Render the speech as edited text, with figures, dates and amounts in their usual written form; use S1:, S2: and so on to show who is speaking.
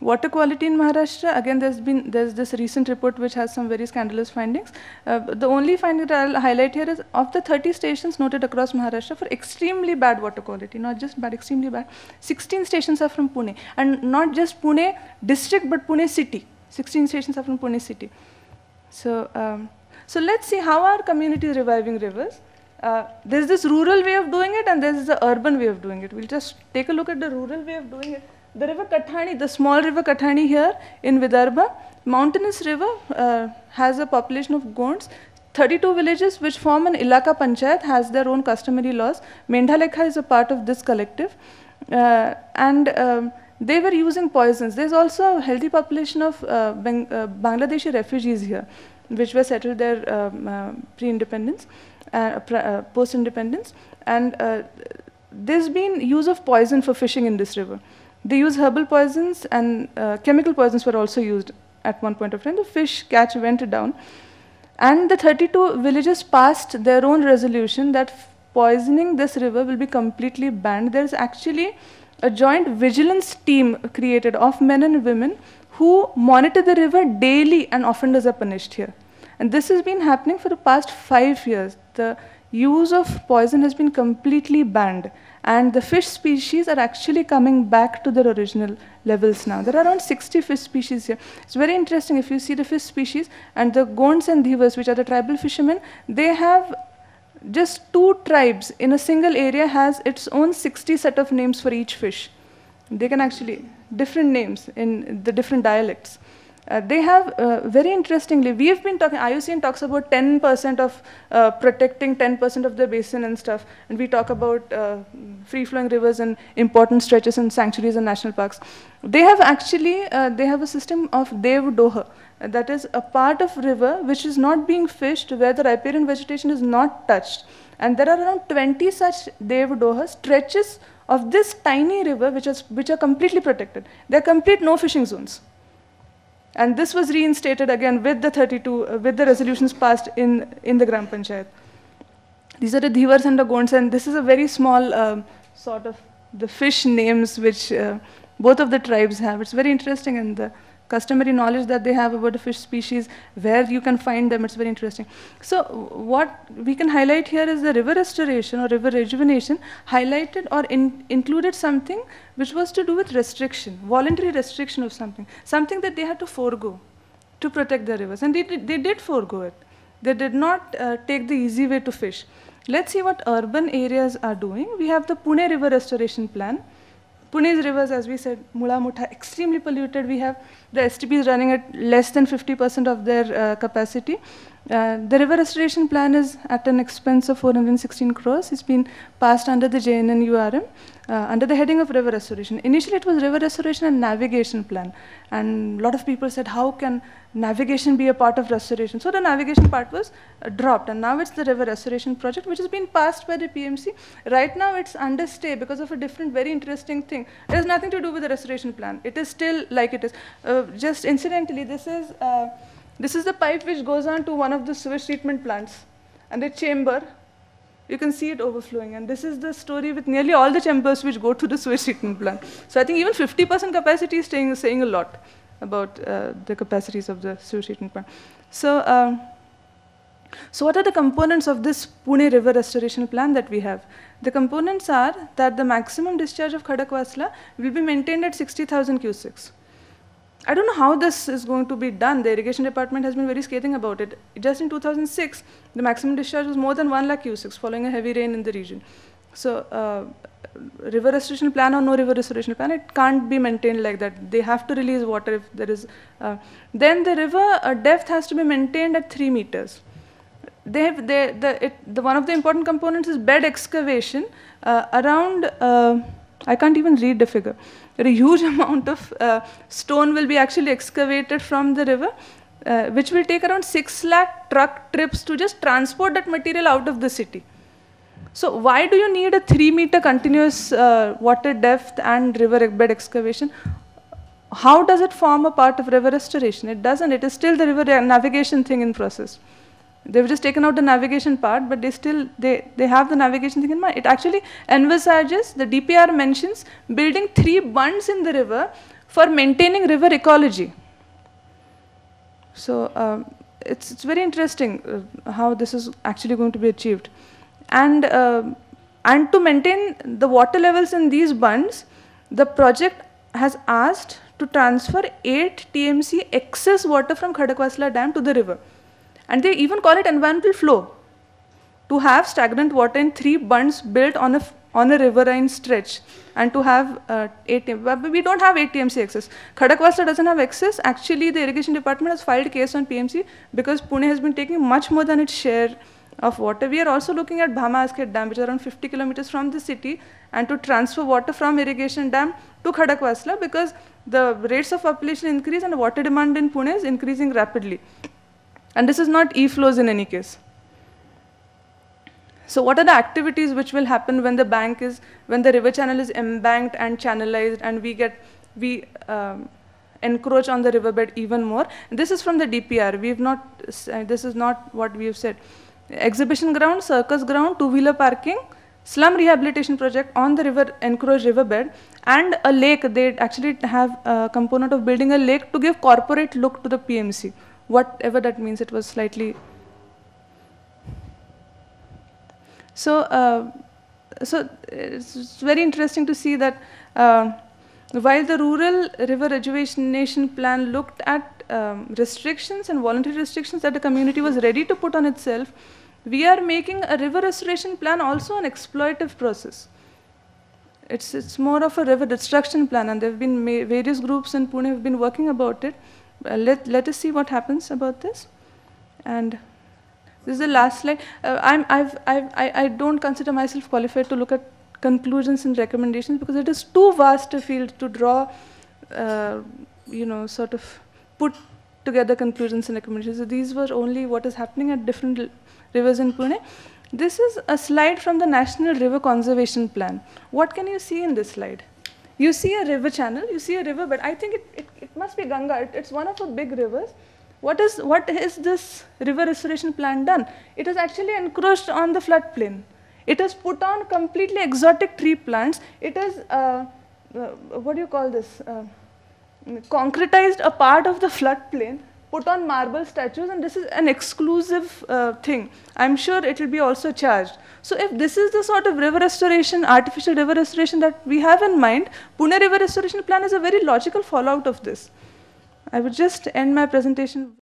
S1: Water quality in Maharashtra, again, there's this recent report which has some very scandalous findings. The only finding that I'll highlight here is of the 30 stations noted across Maharashtra for extremely bad water quality, not just bad, extremely bad, 16 stations are from Pune. And not just Pune district, but Pune city. 16 stations are from Pune city. So, so let's see how our community is reviving rivers. There's this rural way of doing it and there's the urban way of doing it. We'll just take a look at the rural way of doing it. The river Kathani, the small river Kathani here in Vidarbha, mountainous river, has a population of Gonds. 32 villages which form an Ilaka Panchayat has their own customary laws. Mendhalekha is a part of this collective. They were using poisons. There's also a healthy population of Bangladeshi refugees here, which were settled there pre-independence, post-independence. And there's been use of poison for fishing in this river. They use herbal poisons and chemical poisons were also used at one point of time. The fish catch went down. And the 32 villages passed their own resolution that poisoning this river will be completely banned. There's actually a joint vigilance team created of men and women who monitor the river daily and offenders are punished here. And this has been happening for the past 5 years. The use of poison has been completely banned. And the fish species are actually coming back to their original levels now. There are around 60 fish species here. It's very interesting if you see the fish species and the Gonds and Dhivas, which are the tribal fishermen, they have just 2 tribes in a single area has its own 60 set of names for each fish. They can actually, different names in the different dialects. They have, very interestingly, we have been talking, IUCN talks about 10% of protecting 10% of the basin and stuff, and we talk about free-flowing rivers and important stretches and sanctuaries and national parks. They have actually, they have a system of Dev Doha, that is a part of river which is not being fished, where the riparian vegetation is not touched. And there are around 20 such Dev Doha stretches of this tiny river which are completely protected. They are complete no fishing zones. And this was reinstated again with the 32, with the resolutions passed in the Gram Panchayat. These are the Dhivars and the Gonds, and this is a very small sort of the fish names which both of the tribes have. It's very interesting, and the customary knowledge that they have about the fish species, where you can find them, it's very interesting. So what we can highlight here is the river restoration or river rejuvenation highlighted or included something which was to do with restriction, voluntary restriction of something, something that they had to forego to protect the rivers. And they did forego it. They did not take the easy way to fish. Let's see what urban areas are doing. We have the Pune River Restoration Plan. Pune's rivers, as we said, Mula Mutha, extremely polluted. We have the STPs running at less than 50% of their capacity. The river restoration plan is at an expense of 416 crores. It's been passed under the JNNURM under the heading of river restoration. Initially, it was river restoration and navigation plan. And a lot of people said, how can navigation be a part of restoration? So the navigation part was dropped. And now it's the river restoration project, which has been passed by the PMC. Right now, it's under stay because of a different, very interesting thing. It has nothing to do with the restoration plan. It is still like it is. Just incidentally, this is the pipe which goes on to one of the sewage treatment plants. And the chamber, you can see it overflowing. And this is the story with nearly all the chambers which go to the sewage treatment plant. So I think even 50% capacity is saying a lot about the capacities of the sewage treatment plant. So, so what are the components of this Pune River Restoration Plan that we have? The components are that the maximum discharge of Khadakwasla will be maintained at 60,000 cusecs. I don't know how this is going to be done. The irrigation department has been very scathing about it. Just in 2006, the maximum discharge was more than 1 lakh cusecs following a heavy rain in the region. So river restoration plan or no river restoration plan, it can't be maintained like that. They have to release water if there is. Then the river depth has to be maintained at 3 meters. One of the important components is bed excavation around, I can't even read the figure. A huge amount of stone will be actually excavated from the river, which will take around 6 lakh truck trips to just transport that material out of the city. So why do you need a 3-meter continuous water depth and river bed excavation? How does it form a part of river restoration? It doesn't. It is still the river navigation thing in process. They've just taken out the navigation part, but they have the navigation thing in mind. It actually envisages, the DPR mentions, building 3 bunds in the river for maintaining river ecology. So it's very interesting how this is actually going to be achieved. And to maintain the water levels in these bunds, the project has asked to transfer 8 TMC excess water from Khadakwasla Dam to the river. And they even call it environmental flow, to have stagnant water in 3 bunds built on a riverine stretch, and to have 8 TMC. We don't have 8 TMC excess. Khadakwasla doesn't have excess. Actually, the irrigation department has filed a case on PMC because Pune has been taking much more than its share of water. We are also looking at Bhama-Asket Dam, which is around 50 kilometers from the city, and to transfer water from irrigation dam to Khadakwasla, because the rates of population increase and the water demand in Pune is increasing rapidly. And this is not e-flows in any case. So what are the activities which will happen when the river channel is embanked and channelized, and we encroach on the riverbed even more? This is from the DPR. This is not what we have said. Exhibition ground, circus ground, two-wheeler parking, slum rehabilitation project on the encroached riverbed, and a lake. They actually have a component of building a lake to give corporate look to the PMC. Whatever that means, it was slightly. So it's very interesting to see that while the rural river rejuvenation plan looked at restrictions and voluntary restrictions that the community was ready to put on itself, we are making a river restoration plan also an exploitative process. It's more of a river destruction plan, and there have been various groups in Pune have been working about it. Let us see what happens about this. And this is the last slide. I don't consider myself qualified to look at conclusions and recommendations, because it is too vast a field to draw, sort of put together conclusions and recommendations. So these were only what is happening at different rivers in Pune. This is a slide from the National River Conservation Plan. What can you see in this slide? You see a river channel, you see a river, but I think it must be Ganga. It's one of the big rivers. What is this river restoration plan done? It has actually encroached on the floodplain. It has put on completely exotic tree plants. It has, what do you call this? Concretized a part of the floodplain, put on marble statues, and this is an exclusive thing. I'm sure it will be also charged. So if this is the sort of river restoration, artificial river restoration that we have in mind, Pune River Restoration Plan is a very logical fallout of this. I would just end my presentation.